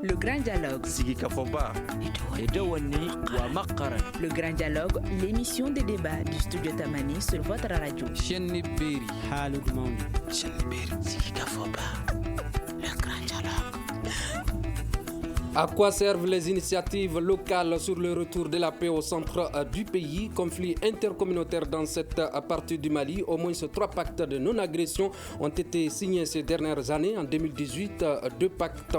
Le Grand Dialogue. Sigi Kafoba. Edouani Ouamakara. Le Grand Dialogue, l'émission des débats du studio Tamani sur votre radio. Chenni Beri. Halud Maoudi. Chenni Beri. Sigi Kafoba. Le Grand Dialogue. À quoi servent les initiatives locales sur le retour de la paix au centre du pays? Conflit intercommunautaire dans cette partie du Mali. Au moins 3 pactes de non-agression ont été signés ces dernières années. En 2018, 2 pactes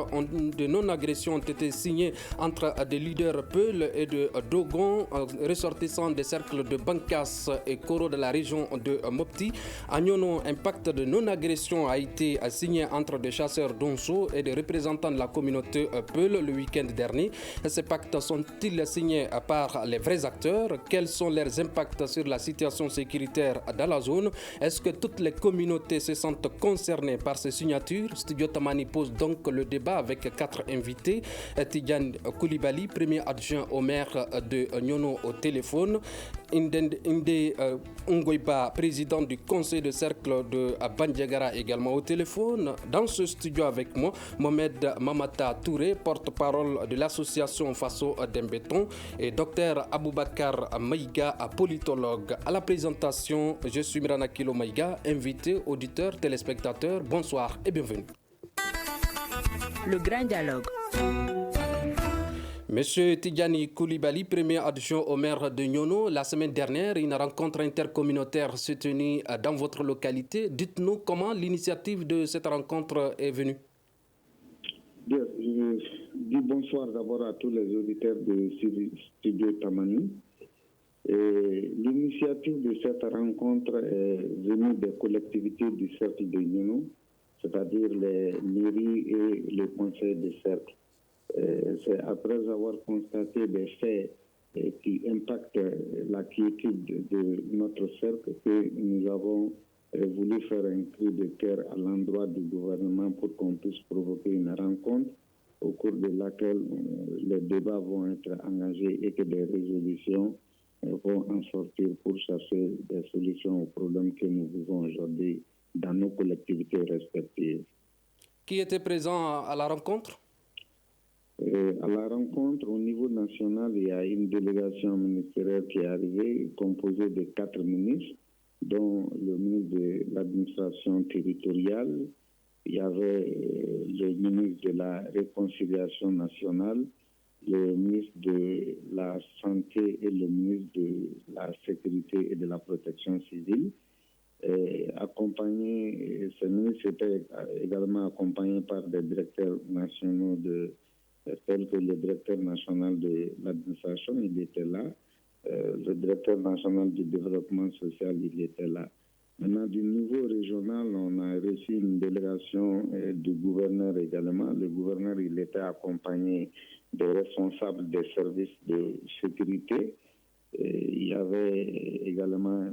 de non-agression ont été signés entre des leaders Peul et de Dogon, ressortissants des cercles de Bankas et Koro de la région de Mopti. À Nyono, un pacte de non-agression a été signé entre des chasseurs d'Onso et des représentants de la communauté Peul le week-end dernier. Ces pactes sont-ils signés par les vrais acteurs? Quels sont leurs impacts sur la situation sécuritaire dans la zone? Est-ce que toutes les communautés se sentent concernées par ces signatures? Studio Tamani pose donc le débat avec 4 invités. Tidjane Koulibaly, premier adjoint au maire de Nyono au téléphone. Inde Ngoiba, président du conseil de cercle de Bandiagara, également au téléphone. Dans ce studio avec moi, Mohamed Mamata Touré, porte-parole de l'association Faso Dembéton, et Dr Aboubakar Maïga, politologue. À la présentation, je suis Mirana Kilo Maïga, invité, auditeur, téléspectateur. Bonsoir et bienvenue. Le Grand Dialogue. Monsieur Tidjane Koulibaly, premier adjoint au maire de Nyono, la semaine dernière, une rencontre intercommunautaire s'est tenue dans votre localité. Dites-nous comment l'initiative de cette rencontre est venue. Bien, je dis bonsoir d'abord à tous les auditeurs de Studio Tamani. L'initiative de cette rencontre est venue des collectivités du cercle de Nyono, c'est-à-dire les mairies et le conseil de cercle. C'est après avoir constaté des faits qui impactent la quiétude de notre cercle que nous avons voulu faire un cri de cœur à l'endroit du gouvernement pour qu'on puisse provoquer une rencontre au cours de laquelle les débats vont être engagés et que des résolutions vont en sortir pour chercher des solutions aux problèmes que nous vivons aujourd'hui dans nos collectivités respectives. Qui était présent à la rencontre? À la rencontre, au niveau national, il y a une délégation ministérielle qui est arrivée, composée de 4 ministres, dont le ministre de l'administration territoriale, il y avait le ministre de la réconciliation nationale, le ministre de la santé et le ministre de la sécurité et de la protection civile. Ces ministres étaient également accompagnés par des directeurs nationaux tel que le directeur national de l'administration, il était là. Le directeur national du développement social, il était là. Maintenant, du niveau régional, on a reçu une délégation du gouverneur également. Le gouverneur, il était accompagné des responsables des services de sécurité. Il y avait également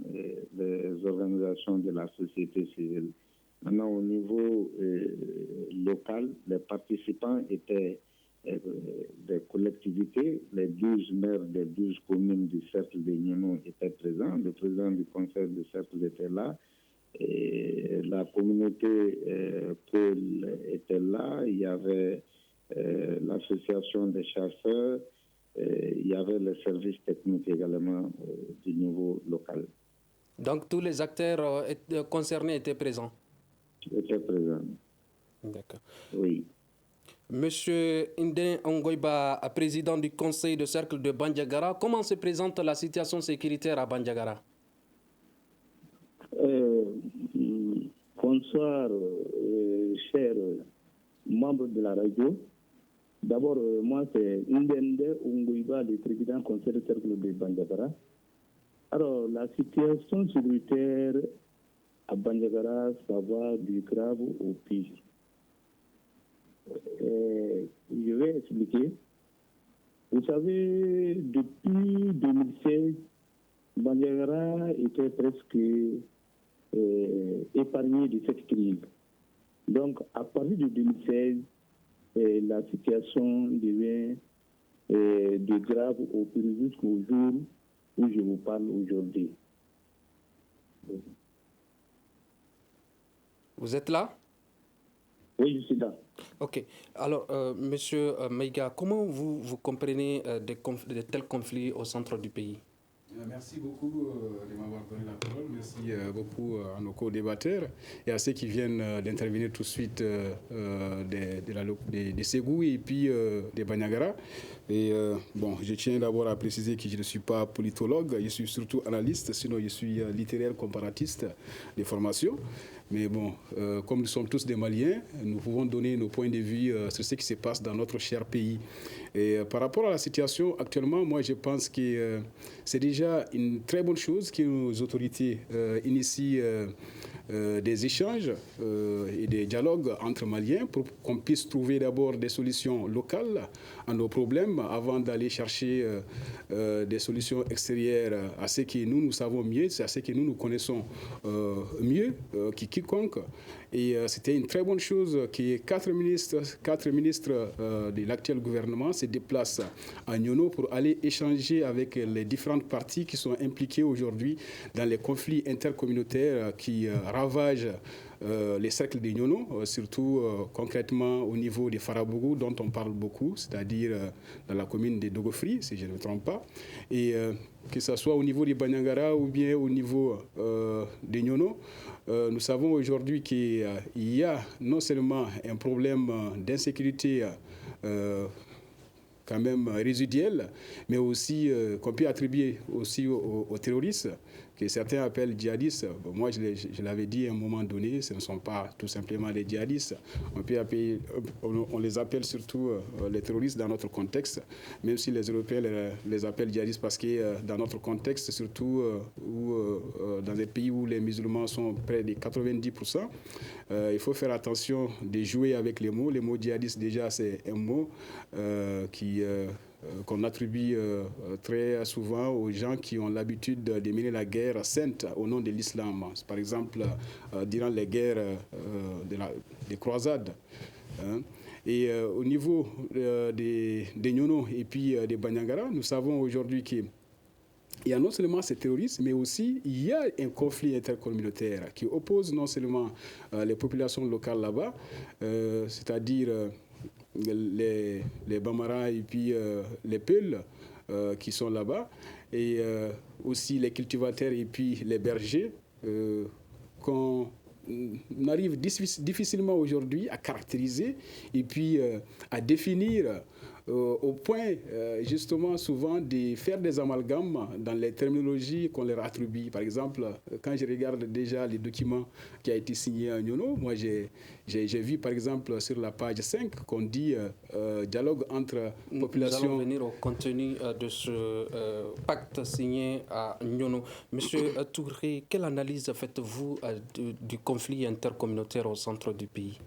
les organisations de la société civile. Maintenant, au niveau local, les participants étaient des collectivités, les 12 maires des 12 communes du cercle de Nyono étaient présents, le président du conseil du cercle était là, et la communauté Peul était là, il y avait l'association des chasseurs, il y avait les services techniques également du niveau local. Donc tous les acteurs concernés étaient présents? Étaient présents. D'accord. Oui. Monsieur Inde Ngoiba, président du conseil de cercle de Bandiagara, comment se présente la situation sécuritaire à Bandiagara? Bonsoir, chers membres de la radio. D'abord, moi, c'est Inde Ngoiba, le président du conseil de cercle de Bandiagara. Alors, la situation sécuritaire à Bandiagara, ça va du grave au pire. Je vais expliquer. Vous savez, depuis 2016, Bandiagara était presque épargné de cette crise. Donc, à partir de 2016, la situation devient de grave au pire jusqu'au jour où je vous parle aujourd'hui. Vous êtes là? Oui, je suis là. Ok. Alors, Monsieur Maïga, comment vous comprenez de tels conflits au centre du pays? Merci beaucoup de m'avoir donné la parole. Merci beaucoup à nos co-débatteurs et à ceux qui viennent d'intervenir tout de suite des Ségou et puis des Banyagara. Et bon, je tiens d'abord à préciser que je ne suis pas politologue, je suis surtout analyste, sinon je suis littéraire comparatiste de formation. Mais bon, comme nous sommes tous des Maliens, nous pouvons donner nos points de vue sur ce qui se passe dans notre cher pays. Et par rapport à la situation actuellement, moi je pense que c'est déjà une très bonne chose que nos autorités initient des échanges et des dialogues entre Maliens pour qu'on puisse trouver d'abord des solutions locales à nos problèmes avant d'aller chercher des solutions extérieures à ce que nous savons mieux, à ce que nous connaissons mieux que quiconque. Et c'était une très bonne chose que quatre ministres de l'actuel gouvernement se déplacent à Nyono pour aller échanger avec les différentes parties qui sont impliquées aujourd'hui dans les conflits intercommunautaires qui ravagent les cercles de Nyono, surtout concrètement au niveau des Farabougou, dont on parle beaucoup, c'est-à-dire dans la commune de Dogofri, si je ne me trompe pas, et que ce soit au niveau des Banyangara ou bien au niveau des Nyono. Nous savons aujourd'hui qu'il y a non seulement un problème d'insécurité quand même résiduel, mais aussi qu'on peut attribuer aussi aux terroristes, que certains appellent djihadistes. Bon, moi, je l'avais dit à un moment donné, ce ne sont pas tout simplement les djihadistes. On les appelle surtout les terroristes dans notre contexte, même si les Européens les appellent djihadistes parce que dans notre contexte, surtout dans des pays où les musulmans sont près de 90%, il faut faire attention de jouer avec les mots. Les mots djihadistes, déjà, c'est un mot qu'on attribue très souvent aux gens qui ont l'habitude de mener la guerre sainte au nom de l'islam. Par exemple, durant les guerres des croisades. Hein. Et au niveau des Nyono et puis des Banyangara, nous savons aujourd'hui qu'il y a non seulement ces terroristes, mais aussi il y a un conflit intercommunautaire qui oppose non seulement les populations locales là-bas, c'est-à-dire les Bambara et puis les Peuls qui sont là-bas, et aussi les cultivateurs et puis les bergers qu'on arrive difficilement aujourd'hui à caractériser et puis à définir au point justement souvent de faire des amalgames dans les terminologies qu'on leur attribue. Par exemple, quand je regarde déjà les documents qui ont été signés à Nyono, moi j'ai vu par exemple sur la page 5 qu'on dit dialogue entre populations... Nous allons venir au contenu de ce pacte signé à Nyono. Monsieur Touré, quelle analyse faites-vous du conflit intercommunautaire au centre du pays?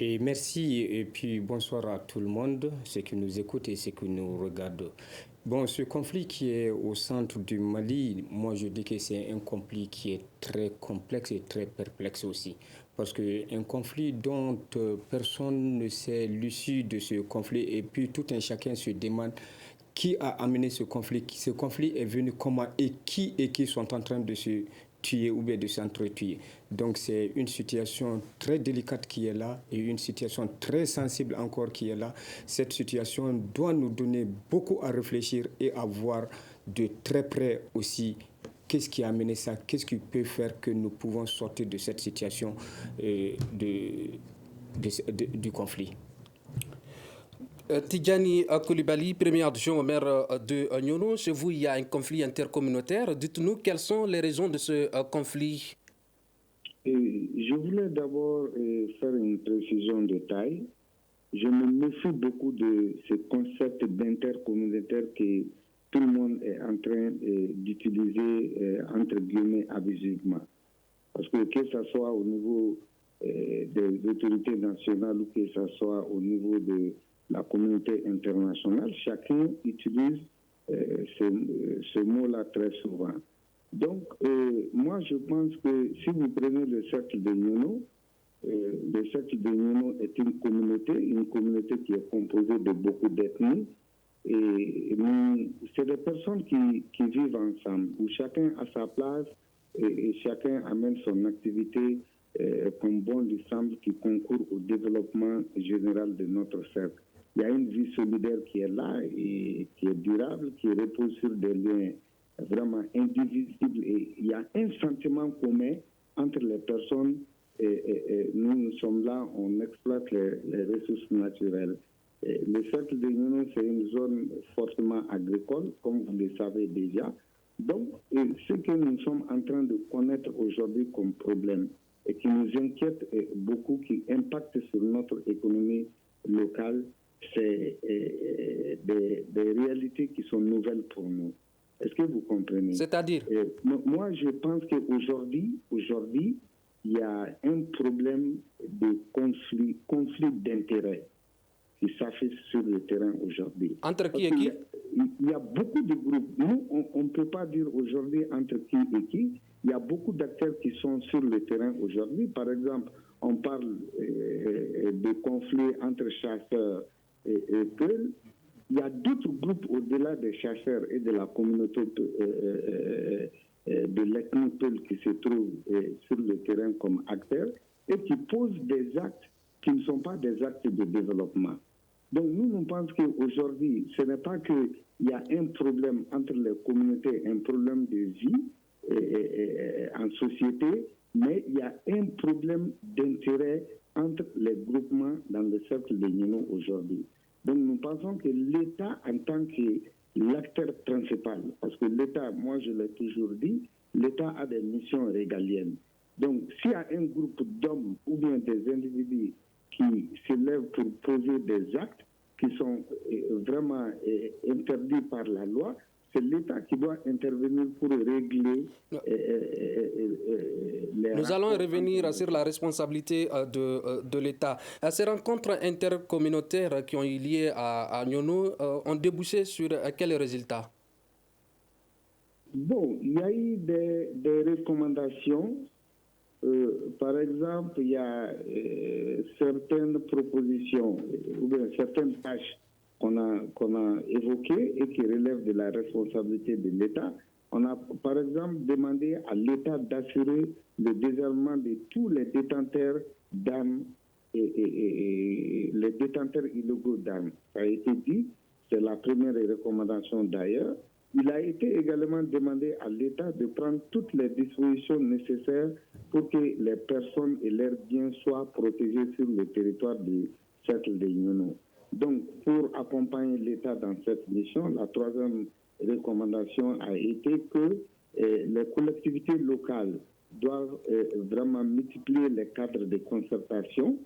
Et merci et puis bonsoir à tout le monde, ceux qui nous écoutent et ceux qui nous regardent. Bon, ce conflit qui est au centre du Mali, moi je dis que c'est un conflit qui est très complexe et très perplexe aussi. Parce qu'un conflit dont personne ne sait l'issue de ce conflit et puis tout un chacun se demande qui a amené ce conflit. Ce conflit est venu comment et qui sont en train de se tuer ou bien de s'entretuer. Donc c'est une situation très délicate qui est là et une situation très sensible encore qui est là. Cette situation doit nous donner beaucoup à réfléchir et à voir de très près aussi qu'est-ce qui a amené ça, qu'est-ce qui peut faire que nous pouvons sortir de cette situation du conflit. Tidjani Koulibaly, premier adjoint au maire de Nyono. Chez vous, il y a un conflit intercommunautaire. Dites-nous quelles sont les raisons de ce conflit. Je voulais d'abord faire une précision de taille. Je me méfie beaucoup de ce concept d'intercommunautaire que tout le monde est en train d'utiliser, entre guillemets, abusivement. Parce que ce soit au niveau des autorités nationales ou que ce soit au niveau de la communauté internationale, chacun utilise ce mot-là très souvent. Donc, moi, je pense que si vous prenez le cercle de Nyono, le cercle de Nyono est une communauté qui est composée de beaucoup d'ethnies, et c'est des personnes qui vivent ensemble, où chacun a sa place et chacun amène son activité comme bon lui semble, qui concourt au développement général de notre cercle. Il y a une vie solidaire qui est là et qui est durable, qui repose sur des liens vraiment indivisibles. Et il y a un sentiment commun entre les personnes. Et nous sommes là, on exploite les ressources naturelles. Le cercle de Nyono, c'est une zone fortement agricole, comme vous le savez déjà. Donc, ce que nous sommes en train de connaître aujourd'hui comme problème et qui nous inquiète beaucoup, qui impacte sur notre économie locale, c'est des réalités qui sont nouvelles pour nous. Est-ce que vous comprenez? C'est-à-dire? Moi, je pense qu'aujourd'hui, il y a un problème de conflit d'intérêts qui s'affiche sur le terrain aujourd'hui. Entre qui et qui? Il y a beaucoup de groupes. Nous, on ne peut pas dire aujourd'hui entre qui et qui. Il y a beaucoup d'acteurs qui sont sur le terrain aujourd'hui. Par exemple, on parle de conflits entre chasseurs et peuls. Il y a d'autres groupes au-delà des chasseurs et de la communauté de l'ethnie peul qui se trouvent sur le terrain comme acteurs et qui posent des actes qui ne sont pas des actes de développement. Donc nous pensons qu'aujourd'hui, ce n'est pas qu'il y a un problème entre les communautés, un problème de vie en société, mais il y a un problème d'intérêt entre les groupements dans le cercle de Nyono aujourd'hui. Donc nous pensons que l'État, en tant que l'acteur principal, parce que l'État, moi je l'ai toujours dit, l'État a des missions régaliennes. Donc s'il y a un groupe d'hommes ou bien des individus qui se lèvent pour poser des actes qui sont vraiment interdits par la loi, c'est l'État qui doit intervenir pour régler les... Nous allons revenir sur la responsabilité de l'État. Ces rencontres intercommunautaires qui ont eu lieu à Nyono ont débouché sur quels résultats? Bon, il y a eu des recommandations. Par exemple, il y a certaines propositions ou bien certaines tâches qu'on a évoquées et qui relèvent de la responsabilité de l'État. On a, par exemple, demandé à l'État d'assurer le désarmement de tous les détenteurs d'armes et les détenteurs illégaux d'armes. Ça a été dit, c'est la première recommandation d'ailleurs. Il a été également demandé à l'État de prendre toutes les dispositions nécessaires pour que les personnes et leurs biens soient protégés sur le territoire du cercle de Nyono. Donc, pour accompagner l'État dans cette mission, la troisième recommandation a été que les collectivités locales doivent vraiment multiplier les cadres de concertation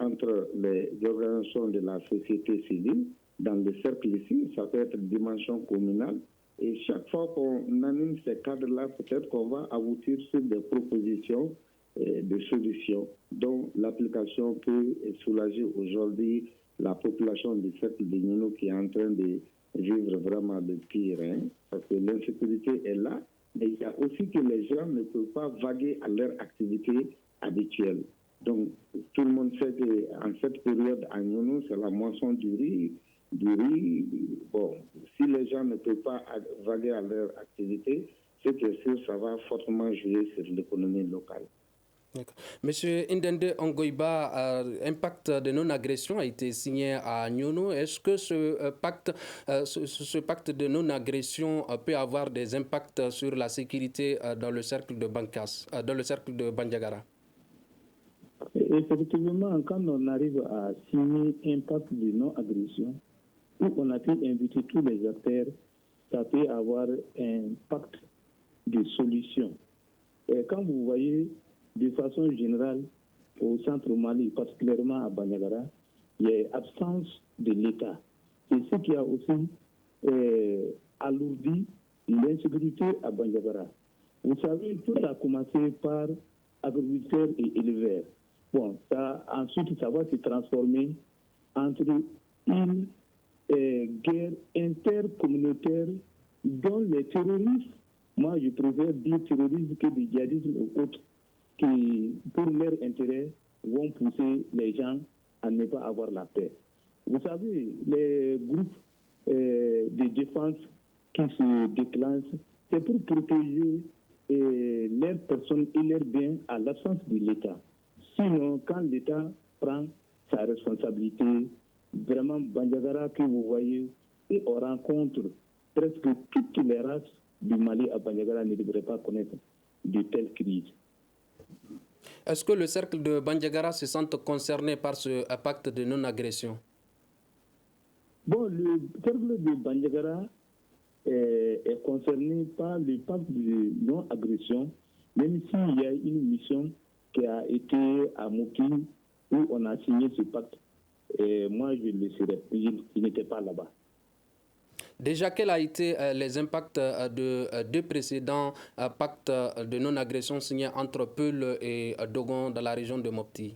entre les organisations de la société civile. Dans le cercle ici, ça peut être dimension communale. Et chaque fois qu'on anime ces cadres-là, peut-être qu'on va aboutir sur des propositions de solutions dont l'application peut soulager aujourd'hui la population du cercle de Nyono qui est en train de vivre vraiment le pire. Parce que l'insécurité est là, mais il y a aussi que les gens ne peuvent pas vaguer à leur activité habituelle. Donc, tout le monde sait qu'en cette période à Nyono, c'est la moisson du riz. Bon, si les gens ne peuvent pas vaguer à leur activité, c'est que ça va fortement jouer sur l'économie locale. Monsieur Ndende Ongoiba, un pacte de non-agression a été signé à Nyono. Est-ce que ce pacte de non-agression peut avoir des impacts sur la sécurité dans le cercle de Bankas, dans le cercle de Bandiagara? Effectivement, quand on arrive à signer un pacte de non-agression, où on a pu inviter tous les acteurs, ça peut avoir un pacte de solution. Et quand vous voyez, de façon générale, au centre Mali, particulièrement à Bandiagara, il y a absence de l'État. C'est ce qui a aussi alourdi l'insécurité à Bandiagara. Vous savez, tout a commencé par agriculteurs et éleveurs. Bon, ensuite, ça va se transformer entre une guerre intercommunautaire dont les terroristes, moi je préfère dire terrorisme que du djihadisme ou autre, qui, pour leur intérêt, vont pousser les gens à ne pas avoir la paix. Vous savez, les groupes de défense qui se déclenchent, c'est pour protéger leurs personnes et leurs biens à l'absence de l'État. Sinon, quand l'État prend sa responsabilité, vraiment, Bandiagara que vous voyez, et on rencontre presque toutes les races du Mali à Bandiagara ne devraient pas connaître de telles crises. Est-ce que le cercle de Bandiagara se sent concerné par ce pacte de non-agression? Bon, le cercle de Bandiagara est concerné par le pacte de non-agression, même s'il y a une mission qui a été à Mouki où on a signé ce pacte. Et moi, je n'étais pas là-bas. Déjà, quels ont été les impacts de deux précédents pactes de non-agression signés entre Peul et Dogon dans la région de Mopti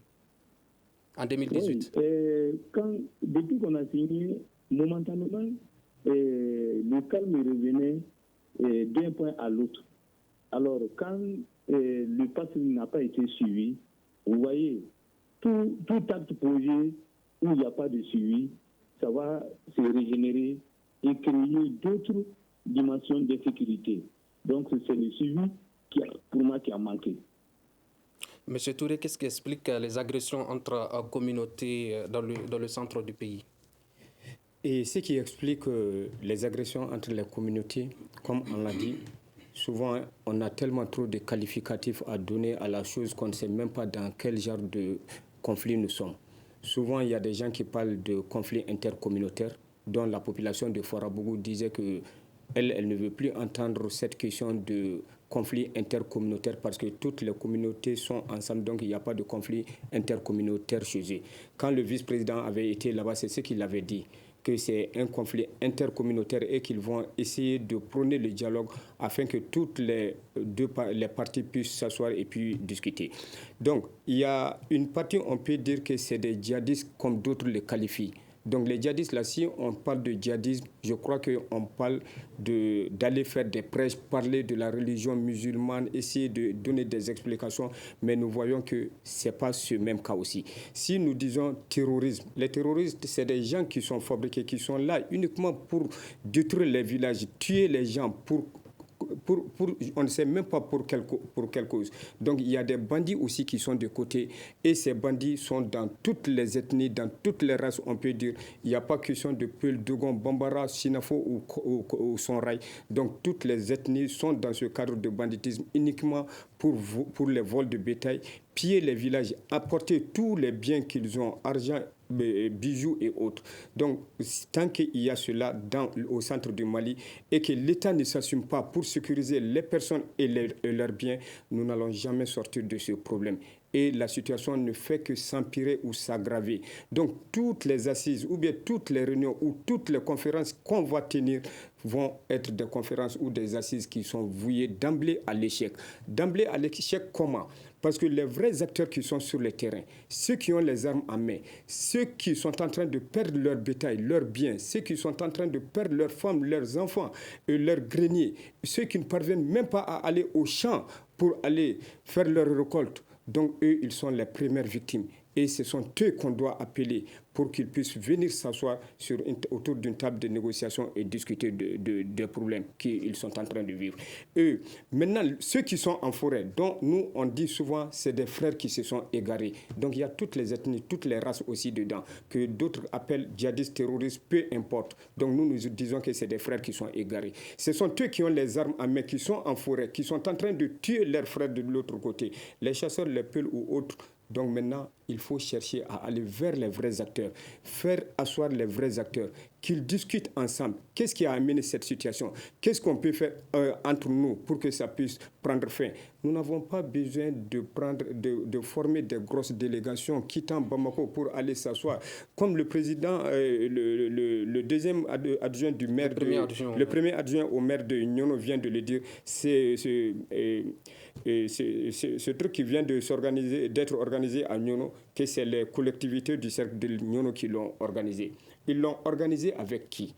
en 2018? Oui, depuis qu'on a signé, momentanément, le calme revenait d'un point à l'autre. Alors, quand le pacte n'a pas été suivi, vous voyez, tout acte projet où il n'y a pas de suivi, ça va se régénérer et créer d'autres dimensions de sécurité. Donc, c'est le suivi pour moi qui a manqué. Monsieur Touré, qu'est-ce qui explique les agressions entre communautés dans le centre du pays? Et ce qui explique les agressions entre les communautés, comme on l'a dit, souvent on a tellement trop de qualificatifs à donner à la chose qu'on ne sait même pas dans quel genre de conflit nous sommes. Souvent, il y a des gens qui parlent de conflits intercommunautaires, dont la population de Farabougou disait qu'elle ne veut plus entendre cette question de conflit intercommunautaire parce que toutes les communautés sont ensemble, donc il n'y a pas de conflit intercommunautaire chez eux. Quand le vice-président avait été là-bas, c'est ce qu'il avait dit, que c'est un conflit intercommunautaire et qu'ils vont essayer de prôner le dialogue afin que toutes les parties puissent s'asseoir et puis discuter. Donc, il y a une partie, on peut dire que c'est des djihadistes comme d'autres les qualifient. Donc les djihadistes, là, si on parle de djihadisme, je crois qu'on parle d'aller faire des prêches, parler de la religion musulmane, essayer de donner des explications, mais nous voyons que ce n'est pas ce même cas aussi. Si nous disons terrorisme, les terroristes, c'est des gens qui sont fabriqués, qui sont là uniquement pour détruire les villages, tuer les gens, on ne sait même pas pour quelle cause. Donc il y a des bandits aussi qui sont de côté et ces bandits sont dans toutes les ethnies, dans toutes les races, on peut dire. Il n'y a pas question de Peul, Dogon, Bambara, Sinafo ou Sonrai. Donc toutes les ethnies sont dans ce cadre de banditisme uniquement pour les vols de bétail, piller les villages, apporter tous les biens qu'ils ont, argent, bijoux et autres. Donc, tant qu'il y a cela au centre du Mali et que l'État ne s'assume pas pour sécuriser les personnes et leurs biens, nous n'allons jamais sortir de ce problème. Et la situation ne fait que s'empirer ou s'aggraver. Donc, toutes les assises ou bien toutes les réunions ou toutes les conférences qu'on va tenir vont être des conférences ou des assises qui sont vouées d'emblée à l'échec. D'emblée à l'échec, comment ? Parce que les vrais acteurs qui sont sur le terrain, ceux qui ont les armes en main, ceux qui sont en train de perdre leur bétail, leurs biens, ceux qui sont en train de perdre leurs femmes, leurs enfants et leurs greniers, ceux qui ne parviennent même pas à aller au champ pour aller faire leur récolte. Donc eux, ils sont les premières victimes. Et ce sont eux qu'on doit appeler pour qu'ils puissent venir s'asseoir autour d'une table de négociation et discuter des problèmes qu'ils sont en train de vivre. Eux, maintenant, ceux qui sont en forêt, dont nous, on dit souvent, c'est des frères qui se sont égarés. Donc il y a toutes les ethnies, toutes les races aussi dedans, que d'autres appellent djihadistes, terroristes, peu importe. Donc nous disons que c'est des frères qui sont égarés. Ce sont eux qui ont les armes en main, qui sont en forêt, qui sont en train de tuer leurs frères de l'autre côté. Les chasseurs, les Peuls ou autres. Donc maintenant, il faut chercher à aller vers les vrais acteurs, faire asseoir les vrais acteurs, qu'ils discutent ensemble. Qu'est-ce qui a amené cette situation? Qu'est-ce qu'on peut faire entre nous pour que ça puisse prendre fin? Nous n'avons pas besoin de former des grosses délégations quittant Bamako pour aller s'asseoir. Comme le président, le deuxième adjoint du maire, le premier adjoint au maire de Nyono vient de le dire, c'est ce truc qui vient d'être organisé à Nyono, que c'est les collectivités du cercle de Nyono qui l'ont organisé. Ils l'ont organisé avec qui?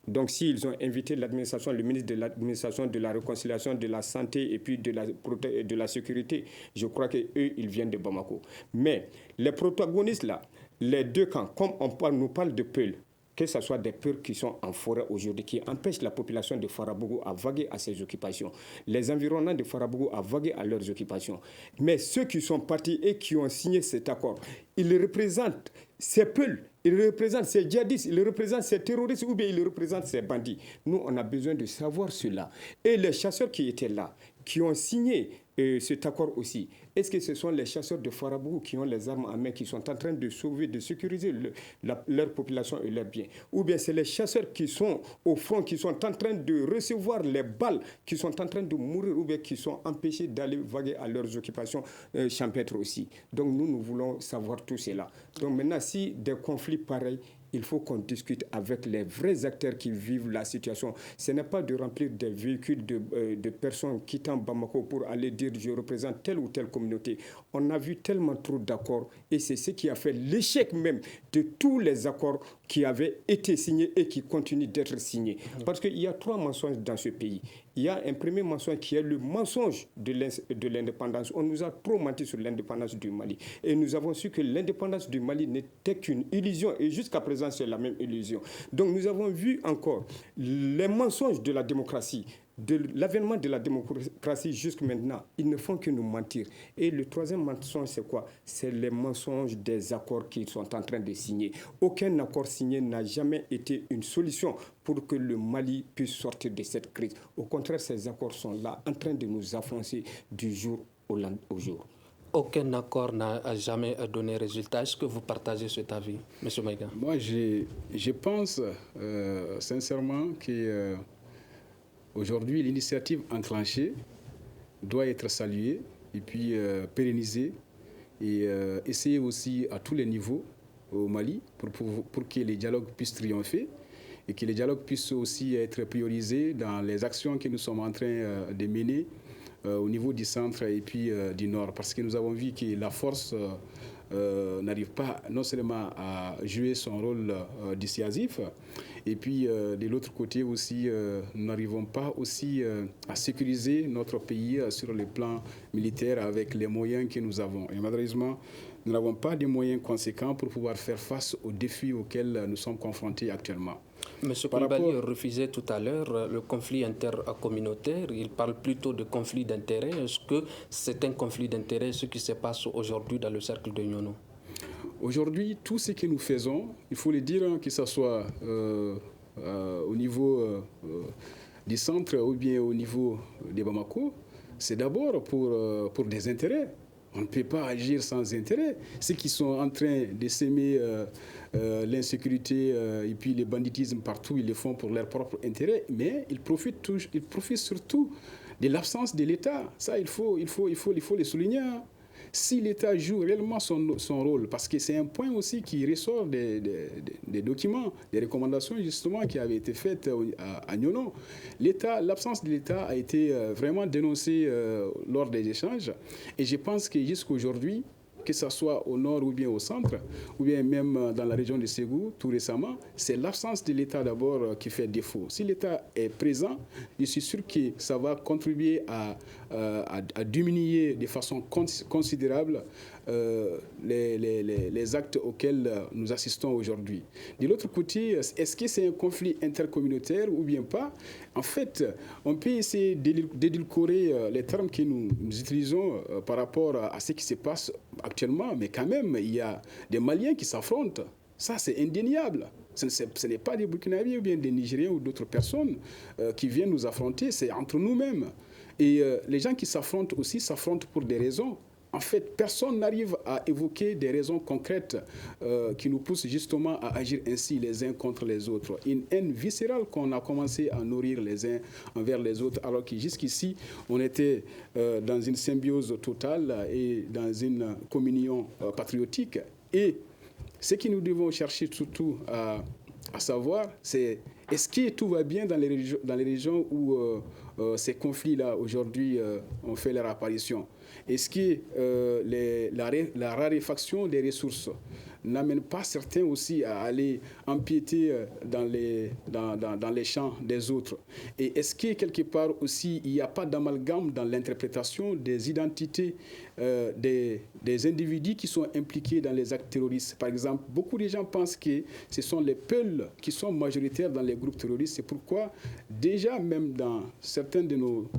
Donc, s'ils ont invité l'administration, le ministre de l'administration, de la réconciliation, de la santé et puis de la sécurité, je crois qu'eux, ils viennent de Bamako. Mais les protagonistes là, les deux camps, comme nous parle de Peul, que ce soit des peurs qui sont en forêt aujourd'hui, qui empêchent la population de Farabougou à vaguer à ses occupations, les environnants de Farabougou à vaguer à leurs occupations. Mais ceux qui sont partis et qui ont signé cet accord, ils représentent ces peuls, ils représentent ces djihadistes, ils représentent ces terroristes ou bien ils représentent ces bandits. Nous, on a besoin de savoir cela. Et les chasseurs qui étaient là, qui ont signé cet accord aussi, est-ce que ce sont les chasseurs de Farabougou qui ont les armes en main, qui sont en train de sauver, de sécuriser leur population et leurs biens? Ou bien c'est les chasseurs qui sont au front, qui sont en train de recevoir les balles, qui sont en train de mourir ou bien qui sont empêchés d'aller vaguer à leurs occupations champêtres aussi. Donc nous voulons savoir tout cela. Donc maintenant, si des conflits pareils, il faut qu'on discute avec les vrais acteurs qui vivent la situation. Ce n'est pas de remplir des véhicules de personnes quittant Bamako pour aller dire je représente telle ou telle communauté. On a vu tellement trop d'accords et c'est ce qui a fait l'échec même de tous les accords qui avaient été signés et qui continuent d'être signés. Parce qu'il y a 3 mensonges dans ce pays. Il y a un premier mensonge qui est le mensonge de l'indépendance. On nous a trop menti sur l'indépendance du Mali. Et nous avons su que l'indépendance du Mali n'était qu'une illusion. Et jusqu'à présent, c'est la même illusion. Donc nous avons vu encore les mensonges de la démocratie. De l'avènement de la démocratie jusqu'à maintenant, ils ne font que nous mentir. Et le troisième mensonge, c'est quoi? C'est les mensonges des accords qu'ils sont en train de signer. Aucun accord signé n'a jamais été une solution pour que le Mali puisse sortir de cette crise. Au contraire, ces accords sont là, en train de nous enfoncer du jour au jour. Aucun accord n'a jamais donné résultat. Est-ce que vous partagez cet avis, M. Maïga? Moi, je pense sincèrement que... Aujourd'hui, l'initiative enclenchée doit être saluée et puis pérennisée et essayer aussi à tous les niveaux au Mali pour que les dialogues puissent triompher et que les dialogues puissent aussi être priorisés dans les actions que nous sommes en train de mener au niveau du centre et puis du nord. Parce que nous avons vu que la force n'arrive pas non seulement à jouer son rôle dissuasif, et puis de l'autre côté aussi, nous n'arrivons pas aussi à sécuriser notre pays sur le plan militaire avec les moyens que nous avons. Et malheureusement, nous n'avons pas de moyens conséquents pour pouvoir faire face aux défis auxquels nous sommes confrontés actuellement. M. Koulibaly refusait tout à l'heure le conflit intercommunautaire. Il parle plutôt de conflit d'intérêts. Est-ce que c'est un conflit d'intérêts ce qui se passe aujourd'hui dans le cercle de Nyono? Aujourd'hui, tout ce que nous faisons, il faut le dire, que ce soit au niveau du centre ou bien au niveau de Bamako, c'est d'abord pour des intérêts. On ne peut pas agir sans intérêt. Ceux qui sont en train de s'aimer l'insécurité et puis le banditisme partout, ils le font pour leur propre intérêt, mais ils profitent surtout de l'absence de l'État. Ça, il faut le souligner. Si l'État joue réellement son rôle, parce que c'est un point aussi qui ressort des documents, des recommandations justement qui avaient été faites à Nyono, l'absence de l'État a été vraiment dénoncée lors des échanges. Et je pense que jusqu'à aujourd'hui, que ce soit au nord ou bien au centre, ou bien même dans la région de Ségou, tout récemment, c'est l'absence de l'État d'abord qui fait défaut. Si l'État est présent, je suis sûr que ça va contribuer à diminuer de façon considérable les actes auxquels nous assistons aujourd'hui. De l'autre côté, est-ce que c'est un conflit intercommunautaire ou bien pas? En fait, on peut essayer d'édulcorer les termes que nous utilisons par rapport à ce qui se passe actuellement, mais quand même, il y a des Maliens qui s'affrontent. Ça, c'est indéniable. Ce n'est pas des Burkinabés ou bien des Nigériens ou d'autres personnes qui viennent nous affronter, c'est entre nous-mêmes. Et les gens qui s'affrontent aussi s'affrontent pour des raisons. En fait, personne n'arrive à évoquer des raisons concrètes qui nous poussent justement à agir ainsi les uns contre les autres. Une haine viscérale qu'on a commencé à nourrir les uns envers les autres, alors que jusqu'ici, on était dans une symbiose totale et dans une communion patriotique. Et ce que nous devons chercher surtout à savoir, c'est est-ce que tout va bien dans les régions où ces conflits-là aujourd'hui ont fait leur apparition? Est-ce que la raréfaction des ressources n'amène pas certains aussi à aller empiéter dans les champs des autres? Et est-ce que quelque part aussi il n'y a pas d'amalgame dans l'interprétation des identités des individus qui sont impliqués dans les actes terroristes. Par exemple, beaucoup de gens pensent que ce sont les Peuls qui sont majoritaires dans les groupes terroristes. C'est pourquoi, déjà, même dans certains de nos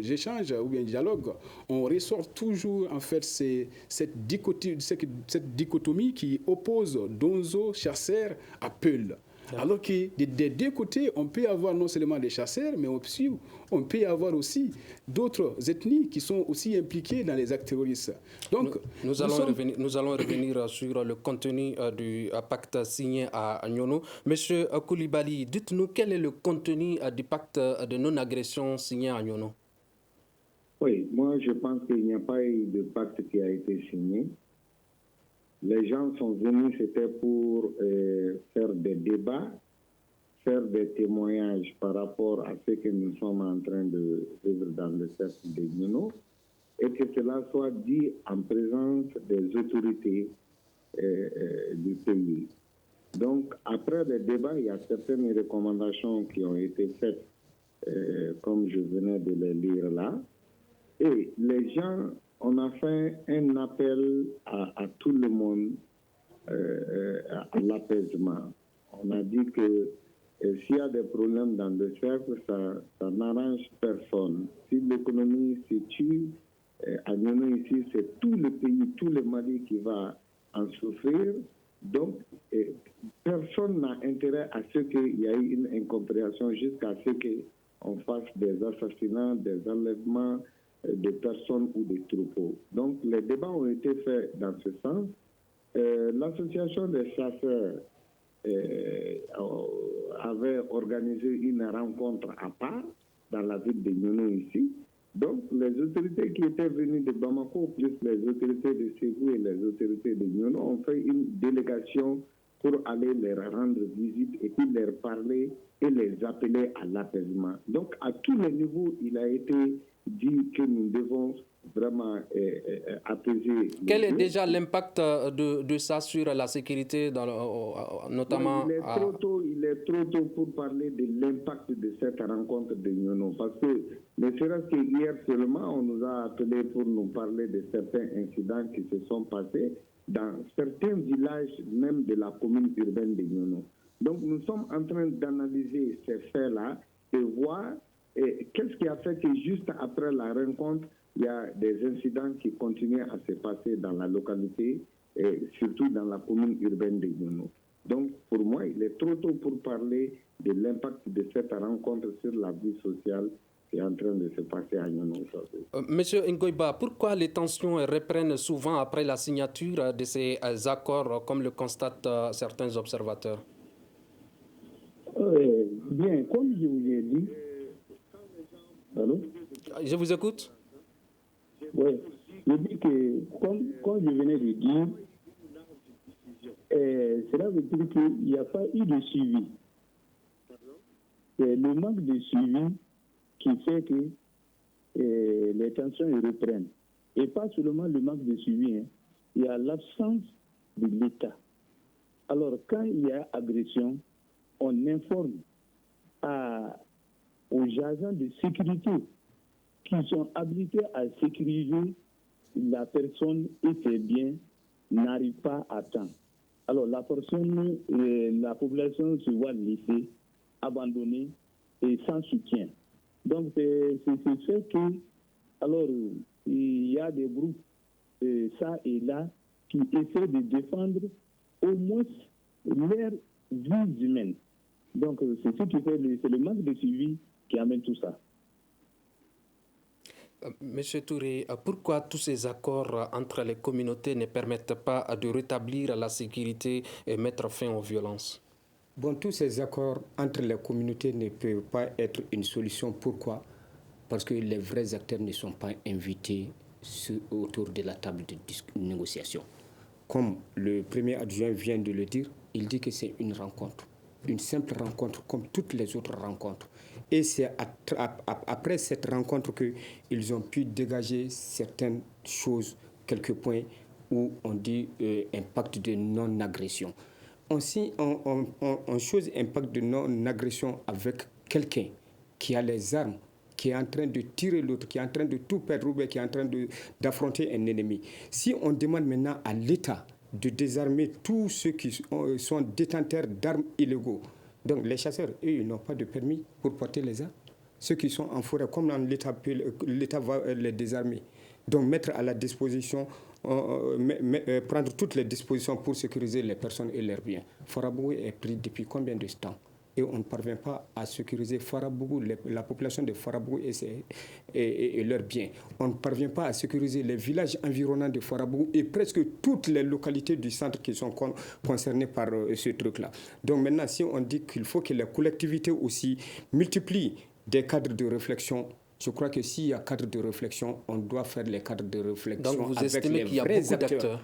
échanges ou bien dialogues, on ressort toujours en fait cette dichotomie qui oppose Donzo, chasseur, à Peul. Alors que des deux côtés, on peut avoir non seulement des chasseurs, mais aussi, on peut avoir aussi d'autres ethnies qui sont aussi impliquées dans les actes terroristes. Donc, nous allons revenir sur le contenu du pacte signé à Nyono. Monsieur Koulibaly, dites-nous quel est le contenu du pacte de non-agression signé à Nyono? Oui, moi je pense qu'il n'y a pas eu de pacte qui a été signé. Les gens sont venus, c'était pour faire des débats, faire des témoignages par rapport à ce que nous sommes en train de vivre dans le cercle de Nyono, et que cela soit dit en présence des autorités du pays. Donc, après les débats, il y a certaines recommandations qui ont été faites, comme je venais de les lire là, et les gens... On a fait un appel à tout le monde à l'apaisement. On a dit que s'il y a des problèmes dans le cercle, ça n'arrange personne. Si l'économie se tue, à Nyono ici, c'est tout le pays, tout le Mali qui va en souffrir. Donc, personne n'a intérêt à ce qu'il y ait une incompréhension jusqu'à ce qu'on fasse des assassinats, des enlèvements de personnes ou des troupeaux. Donc, les débats ont été faits dans ce sens. L'association des chasseurs avait organisé une rencontre à part dans la ville de Nyono ici. Donc, les autorités qui étaient venues de Bamako, plus les autorités de Ségou et les autorités de Nyono, ont fait une délégation pour aller leur rendre visite et puis leur parler et les appeler à l'apaisement. Donc, à tous les niveaux, il a été dit que nous devons vraiment apaiser. Quel est déjà l'impact de ça sur la sécurité, notamment il est trop tôt pour parler de l'impact de cette rencontre de Nyono, parce que ne serait-ce que hier seulement, on nous a appelés pour nous parler de certains incidents qui se sont passés dans certains villages, même de la commune urbaine de Nyono. Donc nous sommes en train d'analyser ces faits-là et voir qu'est-ce qui a fait que juste après la rencontre, il y a des incidents qui continuent à se passer dans la localité, et surtout dans la commune urbaine de Nyono. Donc, pour moi, il est trop tôt pour parler de l'impact de cette rencontre sur la vie sociale qui est en train de se passer à Nyono aujourd'hui. Monsieur Ngoïba, pourquoi les tensions reprennent souvent après la signature de ces accords, comme le constatent certains observateurs? Bien, comme je vous ai dit... Allô? Je vous écoute. Oui, je dis que, comme je venais de dire, cela veut dire qu'il n'y a pas eu de suivi. C'est le manque de suivi qui fait que les tensions reprennent. Et pas seulement le manque de suivi, il y a l'absence de l'État. Alors, quand il y a agression, on informe aux agents de sécurité qui sont habilités à sécuriser la personne et ses biens n'arrivent pas à temps. Alors la population se voit laissée, abandonnée et sans soutien. Donc c'est ce fait que, alors il y a des groupes, ça et là, qui essaient de défendre au moins leurs vies humaines. Donc c'est ce qui fait, c'est le manque de suivi qui amène tout ça. Monsieur Touré, pourquoi tous ces accords entre les communautés ne permettent pas de rétablir la sécurité et mettre fin aux violences? Bon, tous ces accords entre les communautés ne peuvent pas être une solution. Pourquoi? Parce que les vrais acteurs ne sont pas invités autour de la table de négociation. Comme le premier adjoint vient de le dire, il dit que c'est une rencontre. Une simple rencontre comme toutes les autres rencontres. Et c'est après cette rencontre qu'ils ont pu dégager certaines choses, quelques points où on dit impact de non-agression. On chose impact de non-agression avec quelqu'un qui a les armes, qui est en train de tirer l'autre, qui est en train de tout perdre, qui est en train d'affronter un ennemi. Si on demande maintenant à l'État de désarmer tous ceux qui sont détenteurs d'armes illégaux, donc les chasseurs, eux, ils n'ont pas de permis pour porter les armes. Ceux qui sont en forêt, comme l'État va les désarmer. Donc mettre à la disposition, prendre toutes les dispositions pour sécuriser les personnes et leurs biens. Farabougou est pris depuis combien de temps? Et on ne parvient pas à sécuriser Farabougou, la population de Farabougou et leurs biens. On ne parvient pas à sécuriser les villages environnants de Farabougou et presque toutes les localités du centre qui sont concernées par ce truc-là. Donc maintenant, si on dit qu'il faut que les collectivités aussi multiplient des cadres de réflexion, je crois que s'il y a cadre de réflexion, on doit faire les cadres de réflexion. Donc vous avec estimez qu'il y a beaucoup d'acteurs?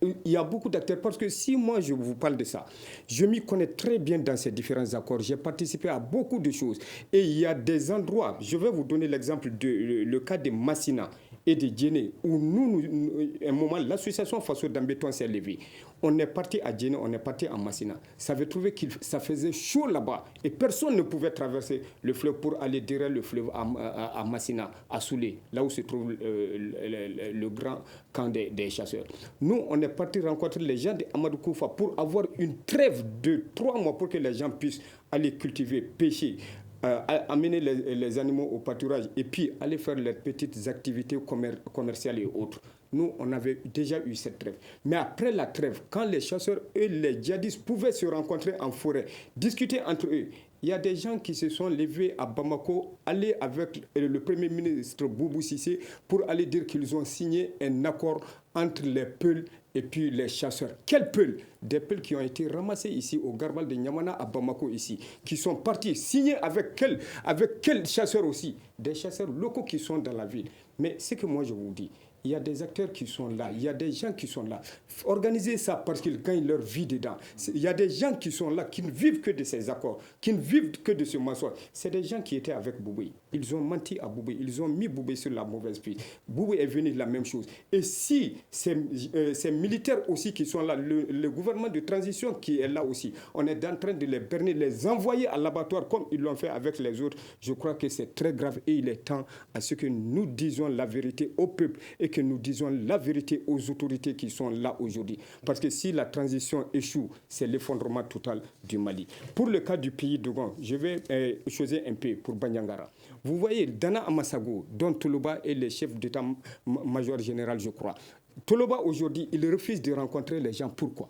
Il y a beaucoup d'acteurs parce que si moi je vous parle de ça, je m'y connais très bien dans ces différents accords. J'ai participé à beaucoup de choses et il y a des endroits, je vais vous donner l'exemple le cas de Massina et de Djéné, où un moment, l'association Faso d'Ambéton s'est levée. On est parti à Djéné, on est parti à Massina. Ça veut trouver que ça faisait chaud là-bas et personne ne pouvait traverser le fleuve pour aller derrière le fleuve à Massina, à Soulé, là où se trouve le grand camp des chasseurs. Nous, on est parti rencontrer les gens d'Amadou Koufa pour avoir une trêve de 3 mois pour que les gens puissent aller cultiver, pêcher, amener les animaux au pâturage et puis aller faire leurs petites activités commerciales et autres. Nous, on avait déjà eu cette trêve. Mais après la trêve, quand les chasseurs et les djihadistes pouvaient se rencontrer en forêt, discuter entre eux, il y a des gens qui se sont levés à Bamako, aller avec le Premier ministre Boubou Cissé pour aller dire qu'ils ont signé un accord entre les Peuls et puis les chasseurs. Quels Peuls? Des Peuls qui ont été ramassés ici au Garbal de Niamana à Bamako ici, qui sont partis signer avec quels chasseurs aussi? Des chasseurs locaux qui sont dans la ville. Mais ce que moi je vous dis, il y a des acteurs qui sont là, il y a des gens qui sont là. Organisez ça parce qu'ils gagnent leur vie dedans. Il y a des gens qui sont là, qui ne vivent que de ces accords, qui ne vivent que de ce mensonge. C'est des gens qui étaient avec Boubé. Ils ont menti à Boubé, ils ont mis Boubé sur la mauvaise piste. Boubé est venu de la même chose. Et si ces militaires aussi qui sont là, le gouvernement de transition qui est là aussi, on est en train de les berner, les envoyer à l'abattoir comme ils l'ont fait avec les autres, je crois que c'est très grave et il est temps à ce que nous disions la vérité au peuple et que nous disons la vérité aux autorités qui sont là aujourd'hui. Parce que si la transition échoue, c'est l'effondrement total du Mali. Pour le cas du pays d'Ogon, je vais choisir un peu pour Banyangara. Vous voyez, Dana Amasago, dont Toloba est le chef d'état-major général, je crois. Toloba, aujourd'hui, il refuse de rencontrer les gens. Pourquoi?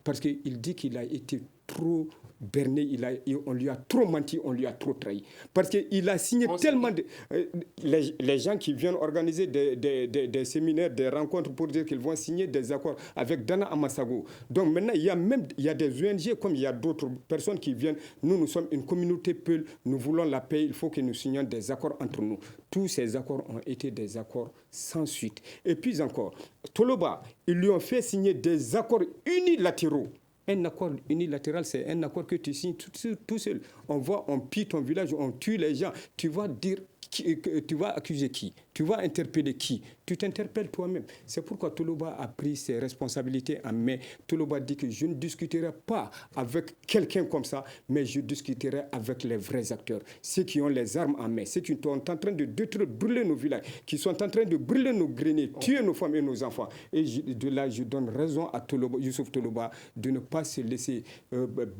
Parce qu'il dit qu'il a été trop berné, on lui a trop menti, on lui a trop trahi. Parce qu'il a signé tellement de... les gens qui viennent organiser des séminaires, des rencontres pour dire qu'ils vont signer des accords avec Dana Amasago. Donc maintenant, il y a des ONG comme il y a d'autres personnes qui viennent. Nous sommes une communauté Peul, nous voulons la paix, il faut que nous signions des accords entre nous. Tous ces accords ont été des accords sans suite. Et puis encore, Toloba, ils lui ont fait signer des accords unilatéraux. Un accord unilatéral, c'est un accord que tu signes tout seul. On pille ton village, on tue les gens. Tu vas dire, tu vas accuser qui? Tu vas interpeller qui? Tu t'interpelles toi-même. C'est pourquoi Toloba a pris ses responsabilités en main. Toloba dit que je ne discuterai pas avec quelqu'un comme ça, mais je discuterai avec les vrais acteurs. Ceux qui ont les armes en main, ceux qui sont en train de détruire, brûler nos villages, qui sont en train de brûler nos greniers, tuer nos femmes et nos enfants. Et de là, je donne raison à Toloba, Youssouf Toloba de ne pas se laisser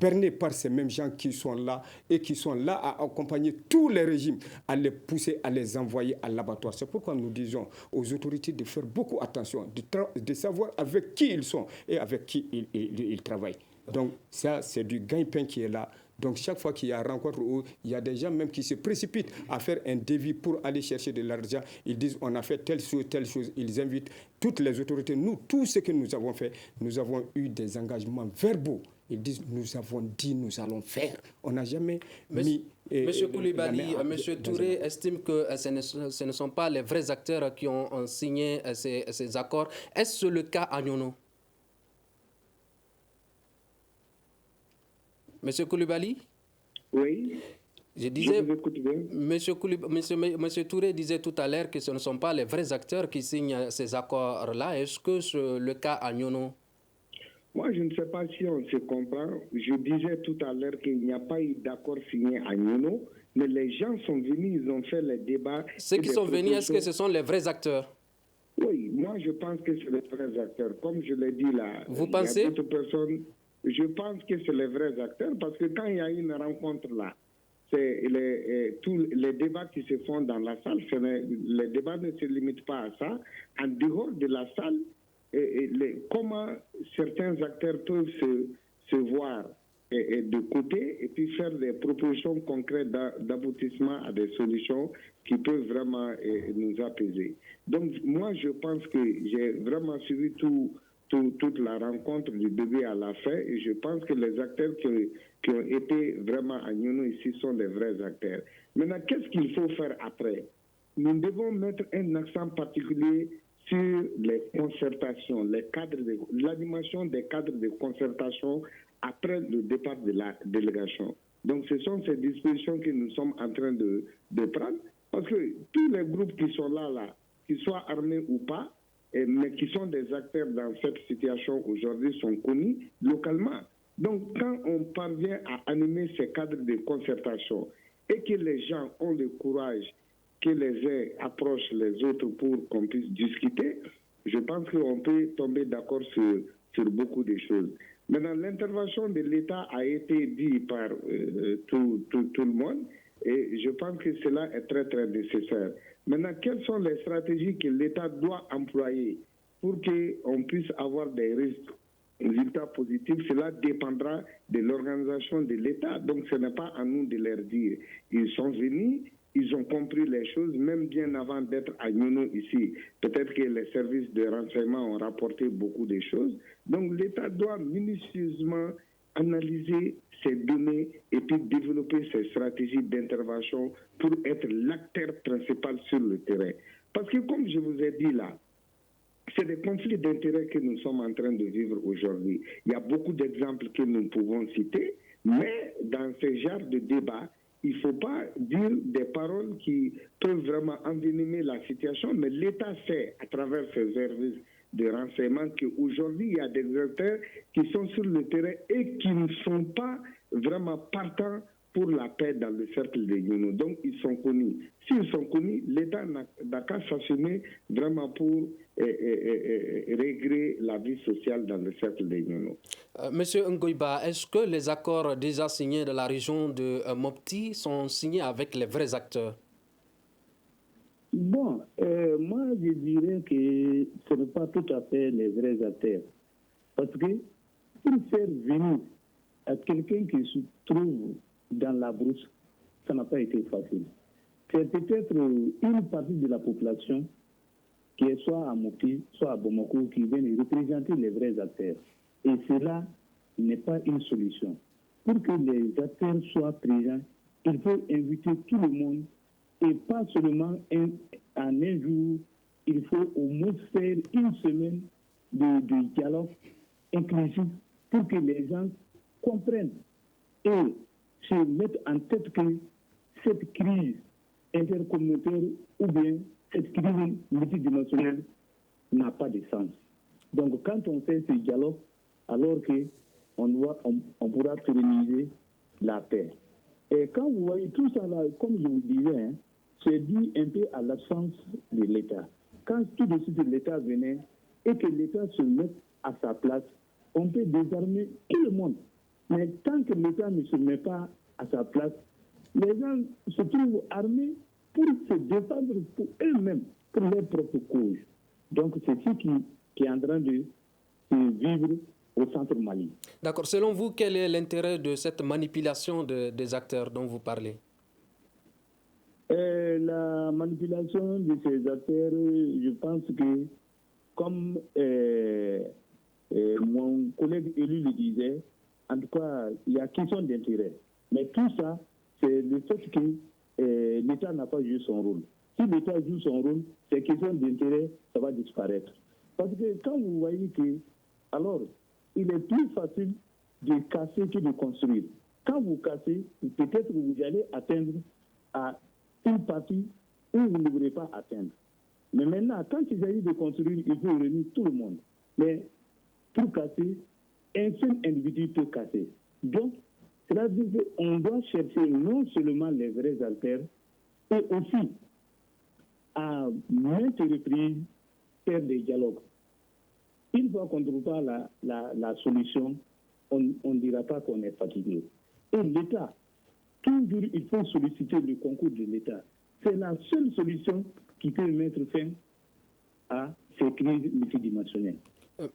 berner par ces mêmes gens qui sont là et qui sont là à accompagner tous les régimes, à les pousser, à les envoyer à l'abattoir. C'est pourquoi nous disons aux autorités de faire beaucoup attention, de savoir avec qui ils sont et avec qui ils travaillent. Donc ça, c'est du gagne-pain qui est là. Donc chaque fois qu'il y a une rencontre où il y a des gens même qui se précipitent à faire un devis pour aller chercher de l'argent, ils disent on a fait telle chose, ils invitent toutes les autorités. Nous, tout ce que nous avons fait, nous avons eu des engagements verbaux. Ils disent nous avons dit, nous allons faire. On n'a jamais mis... Monsieur Koulibaly, Monsieur Touré estime que ce ne sont pas les vrais acteurs qui ont signé ces accords. Est-ce le cas à Nyono? Monsieur Koulibaly? Oui. Je disais, Monsieur Touré disait tout à l'heure que ce ne sont pas les vrais acteurs qui signent ces accords-là. Est-ce que c'est le cas à Nyono? Moi, je ne sais pas si on se comprend. Je disais tout à l'heure qu'il n'y a pas eu d'accord signé à Nyono. Mais les gens sont venus, ils ont fait les débats. Ceux qui sont venus, est-ce que ce sont les vrais acteurs? Oui, moi je pense que c'est les vrais acteurs. Comme je l'ai dit là, vous pensez? Il y a d'autres personnes. Je pense que c'est les vrais acteurs parce que quand il y a une rencontre là, c'est tous les débats qui se font dans la salle, les débats ne se limitent pas à ça. En dehors de la salle, comment certains acteurs peuvent se voir de côté et puis faire des propositions concrètes d'aboutissement à des solutions qui peuvent vraiment nous apaiser. Donc moi je pense que j'ai vraiment suivi toute la rencontre du début à la fin et je pense que les acteurs qui ont été vraiment à Nyono ici sont des vrais acteurs. Maintenant, qu'est-ce qu'il faut faire après? Nous devons mettre un accent particulier sur les concertations, l'animation des cadres de concertation après le départ de la délégation. Donc ce sont ces dispositions que nous sommes en train de prendre parce que tous les groupes qui sont là, qu'ils soient armés ou pas, mais qui sont des acteurs dans cette situation aujourd'hui sont connus localement. Donc quand on parvient à animer ces cadres de concertation et que les gens ont le courage que les uns approchent les autres pour qu'on puisse discuter, je pense qu'on peut tomber d'accord sur beaucoup de choses. Maintenant, l'intervention de l'État a été dit par tout le monde et je pense que cela est très très nécessaire. Maintenant, quelles sont les stratégies que l'État doit employer pour qu'on puisse avoir des résultats positifs? Cela dépendra de l'organisation de l'État. Donc, ce n'est pas à nous de leur dire. Ils sont venus, ils ont compris les choses, même bien avant d'être à Nyono ici. Peut-être que les services de renseignement ont rapporté beaucoup de choses. Donc, l'État doit minutieusement analyser ces données et puis développer ces stratégies d'intervention pour être l'acteur principal sur le terrain. Parce que comme je vous ai dit là, c'est des conflits d'intérêts que nous sommes en train de vivre aujourd'hui. Il y a beaucoup d'exemples que nous pouvons citer, mais dans ce genre de débat, il ne faut pas dire des paroles qui peuvent vraiment envenimer la situation, mais l'État sait, à travers ses services de renseignement, qu'aujourd'hui, il y a des acteurs qui sont sur le terrain et qui ne sont pas vraiment partants pour la paix dans le cercle de Nyono. Donc, ils sont connus. S'ils sont connus, l'État n'a qu'à s'assumer vraiment pour régler la vie sociale dans le cercle de Nyono. Monsieur Ngoïba, est-ce que les accords déjà signés de la région de Mopti sont signés avec les vrais acteurs? Bon, moi je dirais que ce n'est pas tout à fait les vrais acteurs. Parce que pour faire venir à quelqu'un qui se trouve dans la brousse, ça n'a pas été facile. C'est peut-être une partie de la population qui est soit à Mopti, soit à Bamako, qui viennent représenter les vrais acteurs. Et cela n'est pas une solution. Pour que les acteurs soient présents, il faut inviter tout le monde et pas seulement en un jour. Il faut au moins faire une semaine de dialogue inclusif pour que les gens comprennent et se mettent en tête que cette crise intercommunautaire ou bien cette crise multidimensionnelle n'a pas de sens. Donc quand on fait ce dialogue, alors qu'on pourra pérenniser la paix. Et quand vous voyez tout ça là, comme je vous disais, c'est dû un peu à l'absence de l'État. Quand tout de suite l'État venait et que l'État se mette à sa place, on peut désarmer tout le monde. Mais tant que l'État ne se met pas à sa place, les gens se trouvent armés pour se défendre pour eux-mêmes, pour leur propre cause. Donc c'est ce qui est en train de vivre au centre Mali. D'accord. Selon vous, quel est l'intérêt de cette manipulation des acteurs dont vous parlez? La manipulation de ces acteurs, je pense que, comme mon collègue élu le disait, en tout cas, il y a question d'intérêt. Mais tout ça, c'est le fait que l'État n'a pas joué son rôle. Si l'État joue son rôle, ces questions d'intérêt, ça va disparaître. Parce que quand vous voyez que, alors, il est plus facile de casser que de construire. Quand vous cassez, peut-être que vous allez atteindre à une partie où vous ne voulez pas atteindre. Mais maintenant, quand il s'agit de construire, il faut réunir tout le monde. Mais pour casser, un seul individu peut casser. Donc, C'est-à-dire qu'on doit chercher non seulement les vrais acteurs, et aussi à maintes reprises faire des dialogues. Une fois qu'on ne trouve pas la solution, on ne dira pas qu'on est fatigué. Et l'État, toujours il faut solliciter le concours de l'État. C'est la seule solution qui peut mettre fin à ces crises multidimensionnelles.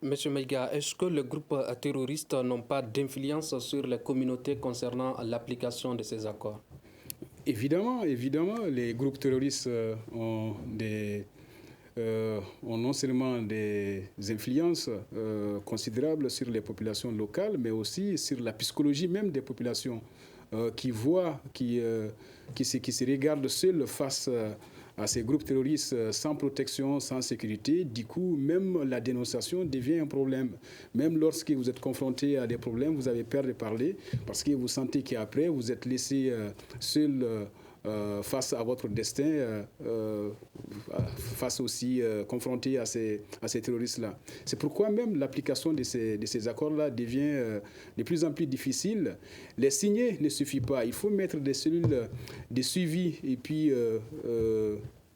Monsieur Maïga, est-ce que les groupes terroristes n'ont pas d'influence sur les communautés concernant l'application de ces accords? Évidemment, les groupes terroristes ont non seulement des influences considérables sur les populations locales, mais aussi sur la psychologie même des populations qui se regardent seules face à ces groupes terroristes sans protection, sans sécurité. Du coup, même la dénonciation devient un problème. Même lorsque vous êtes confronté à des problèmes, vous avez peur de parler parce que vous sentez qu'après, vous êtes laissé seul face à votre destin, face aussi confronté à ces terroristes-là. C'est pourquoi même l'application de ces accords-là devient de plus en plus difficile. Les signer ne suffit pas. Il faut mettre des cellules de suivi et puis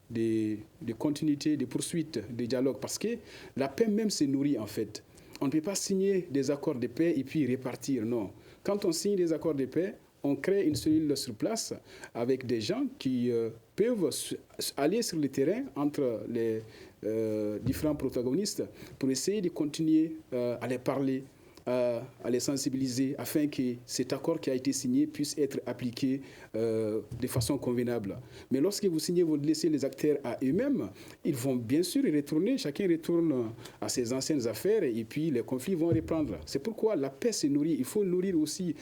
des continuités, des poursuites, des dialogues, parce que la paix même se nourrit en fait. On ne peut pas signer des accords de paix et puis repartir, non. Quand on signe des accords de paix, on crée une cellule sur place avec des gens qui peuvent aller sur le terrain entre les différents protagonistes pour essayer de continuer à les parler, à les sensibiliser afin que cet accord qui a été signé puisse être appliqué de façon convenable. Mais lorsque vous signez, vous laissez les acteurs à eux-mêmes, ils vont bien sûr retourner, chacun retourne à ses anciennes affaires et puis les conflits vont reprendre. C'est pourquoi la paix se nourrit. Il faut nourrir aussi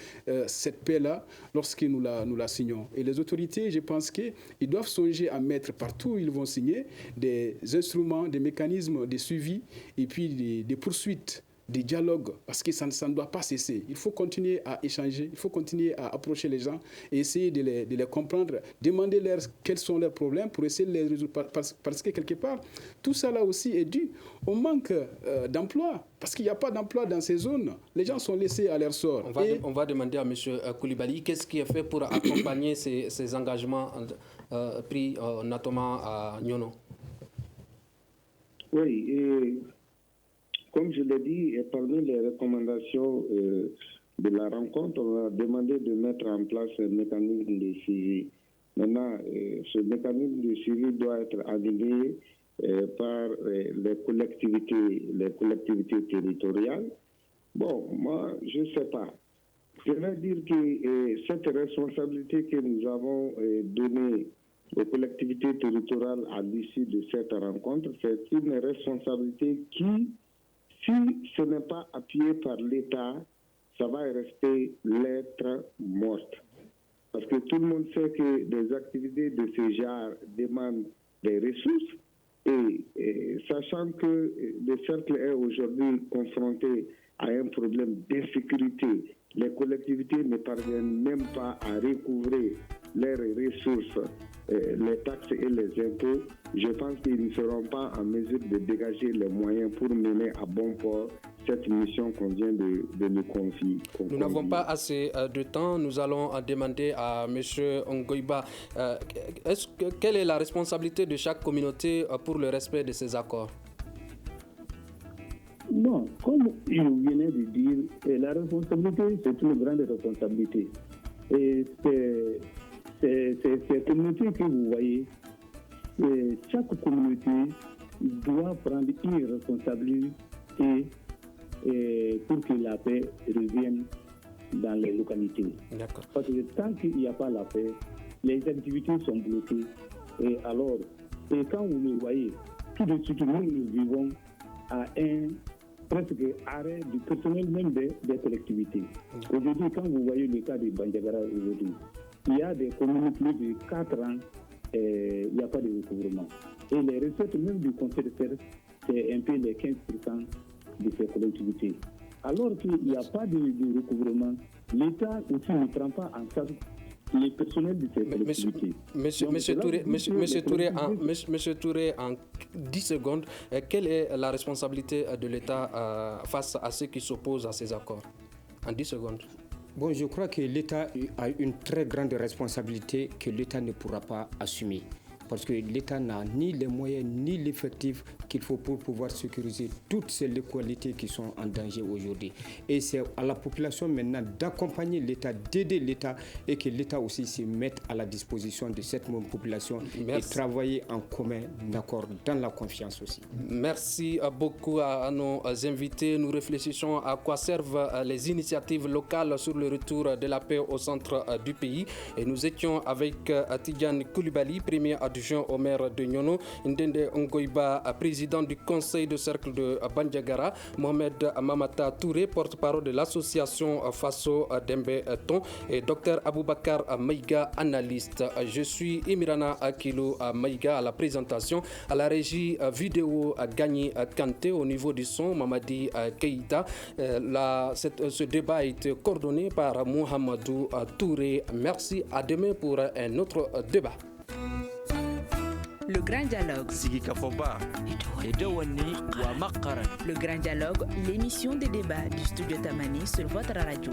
cette paix-là lorsque nous la signons. Et les autorités, je pense qu'ils doivent songer à mettre partout où ils vont signer des instruments, des mécanismes de suivi et puis des poursuites, des dialogues, parce que ça ne doit pas cesser. Il faut continuer à échanger, il faut continuer à approcher les gens et essayer de les comprendre, demander-leur quels sont leurs problèmes pour essayer de les résoudre. Parce que quelque part, tout ça là aussi est dû au manque d'emploi, parce qu'il n'y a pas d'emploi dans ces zones. Les gens sont laissés à leur sort. On va demander à M. Coulibaly, qu'est-ce qui est fait pour accompagner ces engagements pris notamment à Nyono? Oui, et comme je l'ai dit, parmi les recommandations de la rencontre, on a demandé de mettre en place un mécanisme de suivi. Maintenant, ce mécanisme de suivi doit être animé par les collectivités territoriales. Bon, moi, je ne sais pas. Je vais dire que cette responsabilité que nous avons donnée aux collectivités territoriales à l'issue de cette rencontre, c'est une responsabilité qui, si ce n'est pas appuyé par l'État, ça va rester lettre morte. Parce que tout le monde sait que des activités de ce genre demandent des ressources. Et sachant que le cercle est aujourd'hui confronté à un problème d'insécurité, les collectivités ne parviennent même pas à recouvrer leurs ressources, les taxes et les impôts. Je pense qu'ils ne seront pas en mesure de dégager les moyens pour mener à bon port cette mission qu'on vient de nous confier. Nous n'avons pas assez de temps. Nous allons demander à M. Ngoïba, quelle est la responsabilité de chaque communauté pour le respect de ces accords? Non, comme il venait de dire, la responsabilité, c'est une grande responsabilité. Et ces communautés que vous voyez, chaque communauté doit prendre une responsabilité pour que la paix revienne dans les localités. D'accord. Parce que tant qu'il n'y a pas la paix, les activités sont bloquées. Et alors, quand vous le voyez, tout de suite, nous vivons à un presque arrêt du personnel même des collectivités. Aujourd'hui, quand vous voyez le cas de Bandiagara aujourd'hui, il y a des communes plus de 4 ans, il n'y a pas de recouvrement. Et les recettes même du conseil de service, c'est un peu les 15% de ces collectivités. Alors qu'il n'y a pas de recouvrement, l'État aussi ne prend pas en charge les personnels de ces collectivités. Monsieur Touré, en 10 secondes, quelle est la responsabilité de l'État face à ceux qui s'opposent à ces accords? En 10 secondes. Bon, je crois que l'État a une très grande responsabilité que l'État ne pourra pas assumer. Parce que l'État n'a ni les moyens ni l'effectif qu'il faut pour pouvoir sécuriser toutes ces localités qui sont en danger aujourd'hui. Et c'est à la population maintenant d'accompagner l'État, d'aider l'État et que l'État aussi se mette à la disposition de cette même population. Merci. Et travailler en commun, d'accord, dans la confiance aussi. Merci beaucoup à nos invités. Nous réfléchissons à quoi servent les initiatives locales sur le retour de la paix au centre du pays. Et nous étions avec Tidjane Koulibaly, premier adjoint au maire de Nyono, Ndende Ngoïba, président du conseil de cercle de Bandiagara, Mohamed Mamata Touré, porte-parole de l'association Faso Dembe Ton, et Dr Aboubakar Maïga, analyste. Je suis Emirana Akilo Maïga à la présentation, à la régie vidéo Gagné Kanté, au niveau du son Mamadi Keïta. Ce débat a été coordonné par Mohamedou Touré. Merci, à demain pour un autre débat. Le Grand Dialogue. Le Grand Dialogue, l'émission des débats du studio Tamani sur votre radio.